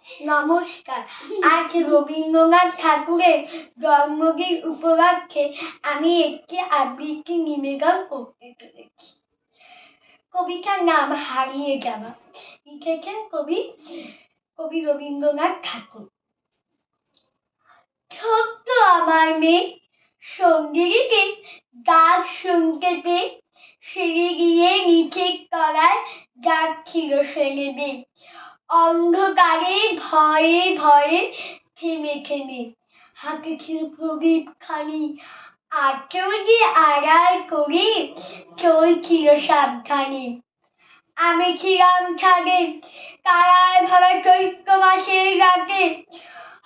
নমস্কার। আজ রবীন্দ্রনাথ ঠাকুরের জন্মদিন উপলক্ষে আমি একটি আবৃত্তি নিবেদন করতে চলেছি। কবিতার নাম হারিয়ে যাওয়া। লিখেছেন কবি রবীন্দ্রনাথ ঠাকুর। ছোট্ট আমার মেয়ে সঙ্গীতে গান শুনতে পেয়ে সিঁড়ি গিয়ে নিচের তলায় যাচ্ছিল ফেলে দিয়ে। অন্ধকারে ভয়ে ভয়ে থেমে থেমে হাতে ছিল প্রদীপ খানি, আর কেউ যে আড়াল করে চলছিল সাবধানে। আমি ছিলাম ছাদে তারায় ভরা চৈত্র মাসের রাতে,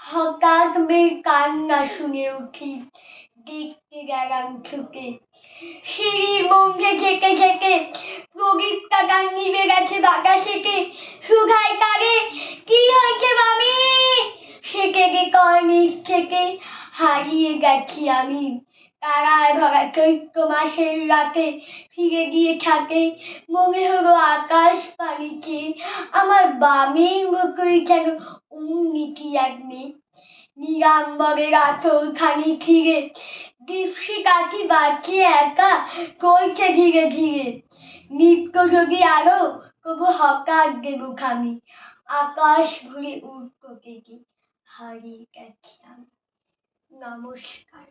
হঠাৎ মেয়ের কান্না শুনে উঠি, দেখতে গেলাম ছুটে। সিঁড়ির মুখে ঝেঁকে ঝেঁকে প্রদীপটা তার নিভে গেছে বাতাসেতে। সুধাই তারে, কি হয়েছে মামি? সেকে নিচ থেকে হারিয়ে গেছি আমি। তারায় ভরা চৈত্র মাসের রাতে ফিরে গিয়ে ছাদে, মনে হলো আকাশ পানিতে আমার বামের মতোই যেন অমনি কি এক মেয়ে। নীলাম্বরের আঁচল খানি ছিঁড়ে দীপ্তি কাঠি বাঁচিয়ে একা চলছে ধীরে ধীরে। নিত্য যদি আলো তবু হঠাৎ দেব খানি, আকাশ ভরে উড়তে থেকে হারিয়ে গেছি আমি। নমস্কার।